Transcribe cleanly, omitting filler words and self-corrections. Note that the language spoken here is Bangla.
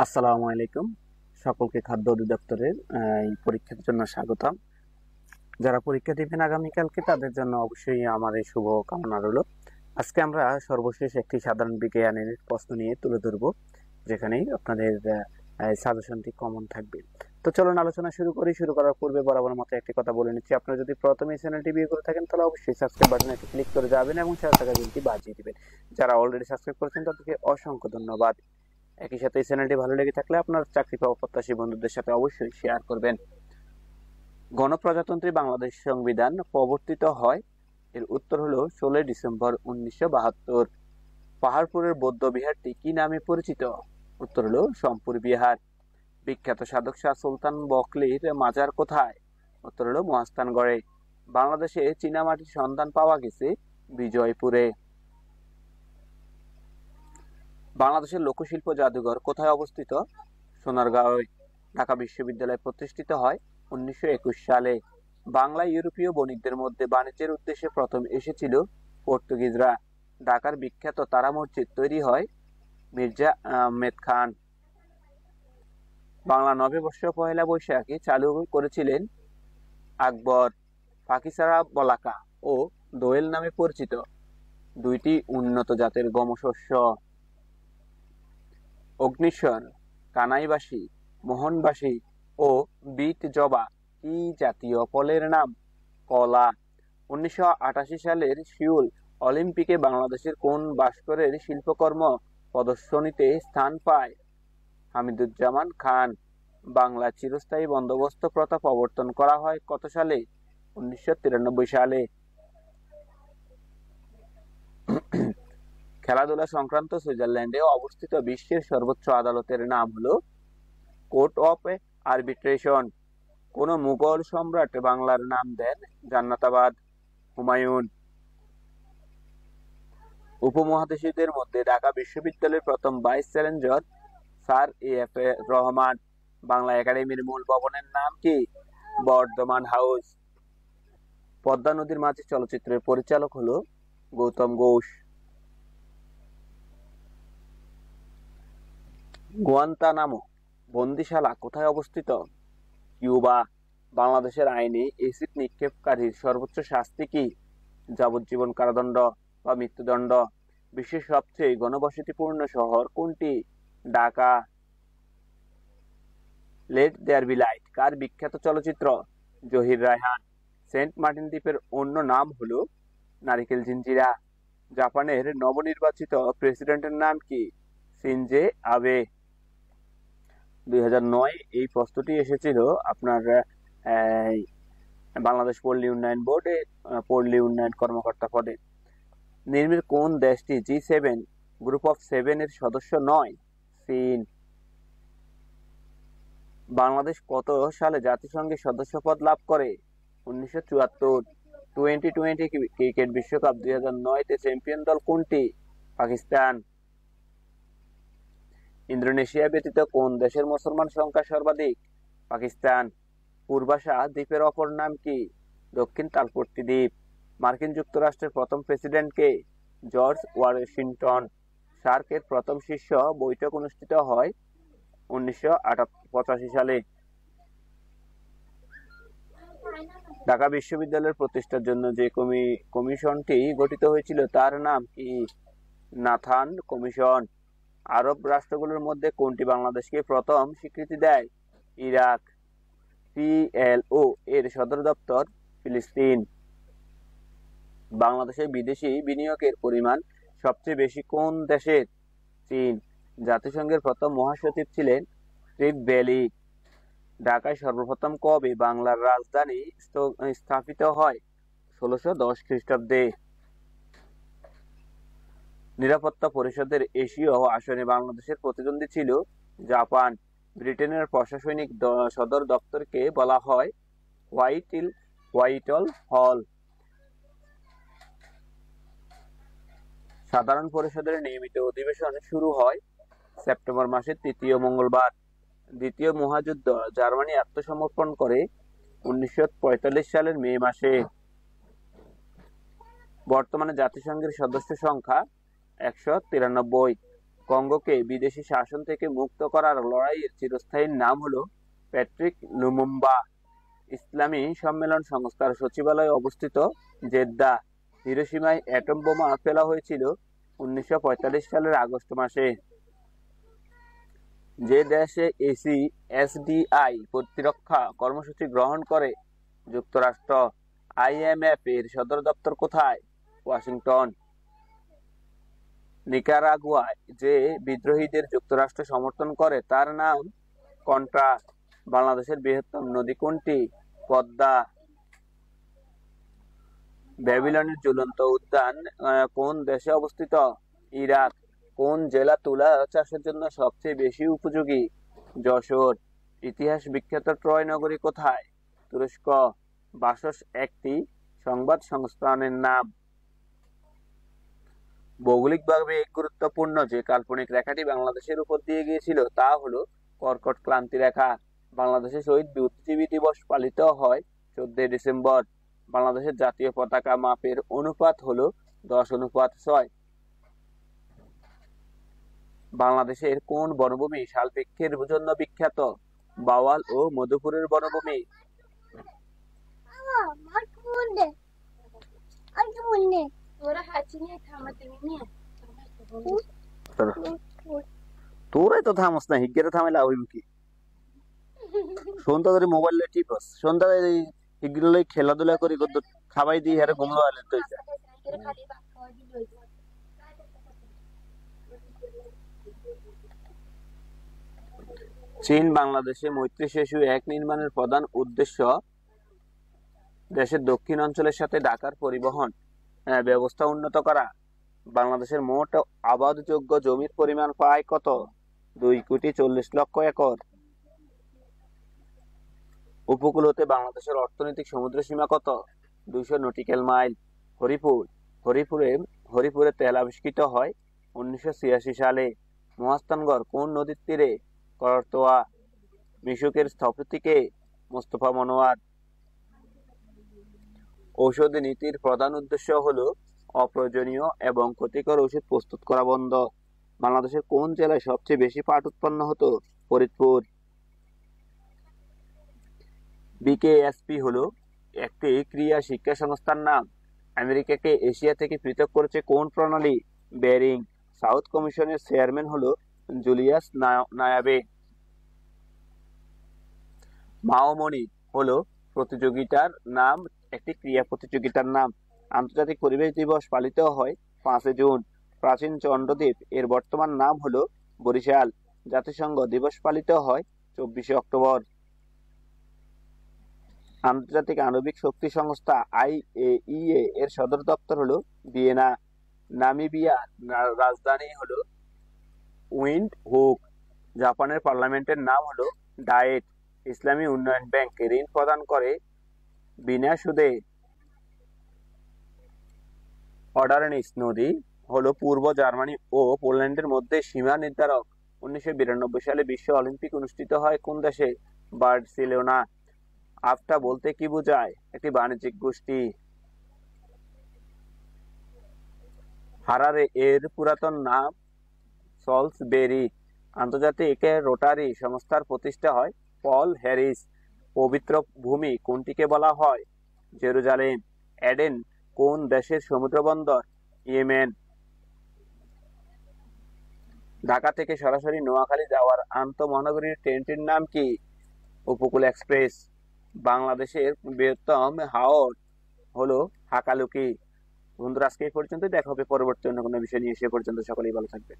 আসসালামু আলাইকুম। সকলকে খাদ্য অধিদপ্তরের এই পরীক্ষার জন্য স্বাগতম। যারা পরীক্ষা দিবেন আগামীকালকে তাদের জন্য অবশ্যই আমার এই শুভ কামনা রইল। আজকে আমরা সর্বশেষ একটি সাধারণ বিজ্ঞানের প্রশ্ন নিয়ে তুলে ধরব, যেখানেই আপনাদের সাজেশনটি কমন থাকবে। তো চলুন আলোচনা শুরু করি। শুরু করার পূর্বে বরাবর মতো একটি কথা বলে নিচ্ছি, আপনারা যদি প্রথমে এই চ্যানেলটি ভিউ করে থাকেন তাহলে অবশ্যই সাবস্ক্রাইব বাটনে একটি ক্লিক করে যাবেন এবং সাথে থাকা বেলটি বাজিয়ে দিবেন। যারা অলরেডি সাবস্ক্রাইব করেছেন তাদেরকে অসংখ্য ধন্যবাদ। একই সাথে এই চ্যানেলটি ভালো লেগে থাকলে আপনার চাকরি পাওয়া প্রত্যাশী বন্ধুদের সাথে অবশ্যই শেয়ার করবেন। গণপ্রজাতন্ত্রী বাংলাদেশ সংবিধান প্রবর্তিত হয়, এর উত্তর হলো 16 ডিসেম্বর 1972। পাহাড়পুরের বৌদ্ধ বিহারটি কি নামে পরিচিত? উত্তর হলো সম্পুর বিহার। বিখ্যাত সাধক শাহ সুলতান বকলির মাজার কোথায়? উত্তর হলো মহাস্থানগড়ে। বাংলাদেশে চীনামাটির সন্ধান পাওয়া গেছে বিজয়পুরে। বাংলাদেশের লোকশিল্প জাদুঘর কোথায় অবস্থিত? সোনারগাঁওয়ে। ঢাকা বিশ্ববিদ্যালয় প্রতিষ্ঠিত হয় 1921 সালে। বাংলা ইউরোপীয় বণিকদের মধ্যে বাণিজ্যের উদ্দেশ্যে প্রথম এসেছিল পর্তুগিজরা। ঢাকার বিখ্যাত তারা মসজিদ তৈরি হয় মির্জা আহমেদ খান। বাংলা নববর্ষ পহেলা বৈশাখে চালু করেছিলেন আকবর। পাকিসারা বলাকা ও দোয়েল নামে পরিচিত দুইটি উন্নত জাতের গম শস্য। অগ্নিস্বর, কানাইবাসী, মোহনবাসী ও বিট জবা কি জাতীয় ফলের নাম? কলা। 1988 সালের সিউল অলিম্পিকে বাংলাদেশের কোন ভাস্করের শিল্পকর্ম প্রদর্শনীতে স্থান পায়? হামিদুজ্জামান খান। বাংলা চিরস্থায়ী বন্দোবস্ত প্রথা প্রবর্তন করা হয় কত সালে? 1993 সালে। খেলাধুলা সংক্রান্ত সুইজারল্যান্ডে অবস্থিত বিশ্বের সর্বোচ্চ আদালতের নাম হলো কোর্ট অফ আরবিট্রেশন। কোন মুঘল সম্রাট বাংলার নাম দেন জান্নাতাবাদ? হুমায়ুন। উপমহাদেশীয়দের মধ্যে ঢাকা বিশ্ববিদ্যালয়ের প্রথম vice chancellor sir A F Rahman. Bangla একাডেমির মূল ভবনের নাম কি? বর্ধমান হাউস। পদ্মা নদীর মাঝি চলচ্চিত্রের পরিচালক হলো গৌতম ঘোষ। গুয়ান্তানামো বন্দিশালা কোথায় অবস্থিত? কিউবা। বাংলাদেশের আইনে এসিড নিক্ষেপকারীর সর্বোচ্চ শাস্তি কি? যাবজ্জীবন কারাদণ্ড বা মৃত্যুদণ্ড। বিশ্বের সবচেয়ে ঘনবসতিপূর্ণ শহর কোনটি? Dhaka. Let there be light কার বিখ্যাত চলচ্চিত্র? জহির রায়হান। সেন্ট মার্টিন দ্বীপের অন্য নাম হলো নারিকেল জিঞ্জিরা। জাপানের নবনির্বাচিত প্রেসিডেন্টের নাম কি? শিনজে আবে। 2009 এই প্রশ্নটি এসেছিল আপনার বাংলাদেশ পল্লী উন্নয়ন বোর্ডে পল্লী উন্নয়ন কর্মকর্তা পদে। নিম্নের কোন দেশটি G7 গ্রুপ অফ 7 এর সদস্য নয়? চীন। বাংলাদেশ কত সালে জাতিসংঘের সদস্যপদ লাভ করে? 1974। টি-20 ক্রিকেট বিশ্বকাপ 2009-তে চ্যাম্পিয়ন দল কোনটি? পাকিস্তান। ইন্দোনেশিয়া ব্যতীত কোন দেশের মুসলমান সংখ্যা সর্বাধিক? পাকিস্তান। পূর্বাশা দ্বীপের অপর নাম কি? দক্ষিণ তালপট্টি দ্বীপ। মার্কিন যুক্তরাষ্ট্রের প্রথম প্রেসিডেন্ট কে? George Washington. সার্কের প্রথম শীর্ষ বৈঠক অনুষ্ঠিত হয় 1985 সালে। ঢাকা বিশ্ববিদ্যালয়ের প্রতিষ্ঠার জন্য যে কমিশনটি গঠিত হয়েছিল তার নাম কি? Nathan commission. আরব রাষ্ট্রগুলোর মধ্যে কোনটি বাংলাদেশকে প্রথম স্বীকৃতি দেয়? ইরাক। পিএলও এর সদর দপ্তর ফিলিস্তিন। বাংলাদেশে বিদেশি বিনিয়োগের পরিমাণ সবচেয়ে বেশি কোন দেশের? চীন। জাতিসংঘের প্রথম মহাসচিব ছিলেন ট্রিপ ভ্যালি। ঢাকায় সর্বপ্রথম কবে বাংলার রাজধানী স্থাপিত হয়? 1610 খ্রিস্টাব্দে। নিরাপত্তা পরিষদের এশীয় আসনে বাংলাদেশের প্রতিদ্বন্দ্বী ছিল জাপান। ব্রিটেনের প্রশাসনিক সদর দপ্তরকে বলা হয় হোয়াইটহল হল। সাধারণ পরিষদের নিয়মিত অধিবেশন শুরু হয় সেপ্টেম্বর মাসের 3য় মঙ্গলবার। দ্বিতীয় মহাযুদ্ধ জার্মানি আত্মসমর্পণ করে 1945 সালের মে মাসে। বর্তমানে জাতিসংঘের সদস্য সংখ্যা 193। কঙ্গোকে বিদেশি শাসন থেকে মুক্ত করার লড়াইয়ের চিরস্থায়ী নাম হলো প্যাট্রিক লুমুম্বা। ইসলামী সম্মেলন সংস্থার সচিবালয় অবস্থিত জেদ্দা। হিরোশিমায় অ্যাটম বোমা ফেলা হয়েছিল 1945 সালের আগস্ট মাসে। যে দেশে এসডিআই প্রতিরক্ষা কর্মসূচি গ্রহণ করে যুক্তরাষ্ট্র। আইএমএফ এর সদর দপ্তর কোথায়? ওয়াশিংটন। নিকারাগুয়ায় যে বিদ্রোহীদের যুক্তরাষ্ট্র সমর্থন করে তার নাম কন্ট্রা। বাংলাদেশের বৃহত্তম নদী কোনটি? পদ্মা। ব্যাবিলনের ঝুলন্ত উদ্যান কোন দেশে অবস্থিত? ইরাক। কোন জেলা তুলা চাষের জন্য সবচেয়ে বেশি উপযোগী? যশোর। ইতিহাস বিখ্যাত ট্রয় নগরী কোথায়? তুরস্ক। বাসস একটি সংবাদ সংস্থানের নাম। ভৌগোলিকভাবে গুরুত্বপূর্ণ যে কাল্পনিক রেখাটি বাংলাদেশের উপর দিয়ে গিয়েছিল তা হলো কর্কট ক্রান্তি রেখা। বাংলাদেশে শহীদ বুদ্ধিজীবী দিবস পালিত হয় 14 ডিসেম্বর। বাংলাদেশের জাতীয় পতাকা মাপের অনুপাত হলো 10:6। বাংলাদেশের কোন বনভূমি শাল বৃক্ষের জন্য বিখ্যাত? বাওয়াল ও মধুপুরের বনভূমি। তোরাই তো থামস না, হিগেরে থামাইলা হইব কি? সন্ধ্যা ধরে মোবাইল টিপস, সন্ধ্যা হিগগুলো খেলাধুলা করি কত খাবাই দিই হারে ঘুমলো আলে তো। চীন বাংলাদেশে মৈত্রী সেতু 1 নির্মাণের প্রধান উদ্দেশ্য দেশের দক্ষিণ অঞ্চলের সাথে ঢাকার পরিবহন ব্যবস্থা উন্নত করা। বাংলাদেশের মোট আবাদযোগ্য জমির পরিমাণ প্রায় কত? 2,40,00,000 একর। উপকূল হতে বাংলাদেশের অর্থনৈতিক সমুদ্র সীমা কত? 200 নটিক্যাল মাইল। হরিপুরে তেল আবিষ্কৃত হয় 1986 সালে। মহাস্থানগড় কোন নদীর তীরে? করতোয়া। মিশুকের স্থপতিকে? মোস্তফা মনোয়ার। ঔষধি নীতির প্রধান উদ্দেশ্য হলো অপ্রয়োজনীয় এবং ক্ষতিকর ওষুধ প্রস্তুত করা বন্ধ। বাংলাদেশের কোন জেলায় সবচেয়ে বেশি পাট উৎপন্ন হতো? ফরিদপুর। বিকেএসপি হলো একটি ক্রীড়া শিক্ষা সংস্থার নাম। আমেরিকাকে এশিয়া থেকে পৃথক করেছে কোন প্রণালী? বেরিং। সাউথ কমিশনের চেয়ারম্যান হলো জুলিয়াস নায়াবে। মাওমনি হলো প্রতিযোগিতার নাম, একটি ক্রীড়া প্রতিযোগিতার নাম। আন্তর্জাতিক পরিবেশ দিবস পালিত হয় 5 জুন। প্রাচীন চন্দ্রদ্বীপ এর বর্তমান নাম হলো বরিশাল। জাতিসংঘ দিবস পালিত হয় 24 অক্টোবর। আন্তর্জাতিক আণবিক শক্তি সংস্থা আইএইএ এর সদর দপ্তর হলো ভিয়েনা। নামিবিয়ার রাজধানী হলো উইন্ডহুক। জাপানের পার্লামেন্টের নাম হলো ডায়েট। ইসলামী উন্নয়ন ব্যাংক ঋণ প্রদান করে বিনা সুদে। অডারনিস নদী হলো পূর্ব জার্মানি ও পোল্যান্ডের মধ্যে সীমা নির্ধারক। 1992 সালে বিশ্ব অলিম্পিক অনুষ্ঠিত হয় কোন দেশে? বার্সেলোনা। আফটা বলতে কি বোঝায়? একটি বাণিজ্যিক গোষ্ঠী। হারারে এর পুরাতন নাম সলসবেরি। আন্তর্জাতিক রোটারি সংস্থার প্রতিষ্ঠা হয় পল হ্যারিস। পবিত্র ভূমি কোনটিকে বলা হয়? জেরুজালেম। এডেন কোন দেশের সমুদ্র বন্দর? ইয়েমেন। ঢাকা থেকে সরাসরি নোয়াখালী যাওয়ার আন্তঃমহানগরীর ট্রেনটির নাম কি? উপকূল এক্সপ্রেস। বাংলাদেশের বৃহত্তম হাওর হলো হাকালুকি। বন্ধুরা, আজকে এই পর্যন্ত, দেখা হবে পরবর্তী অন্য কোনো বিষয় নিয়ে। সে পর্যন্ত সকলেই ভালো থাকবে।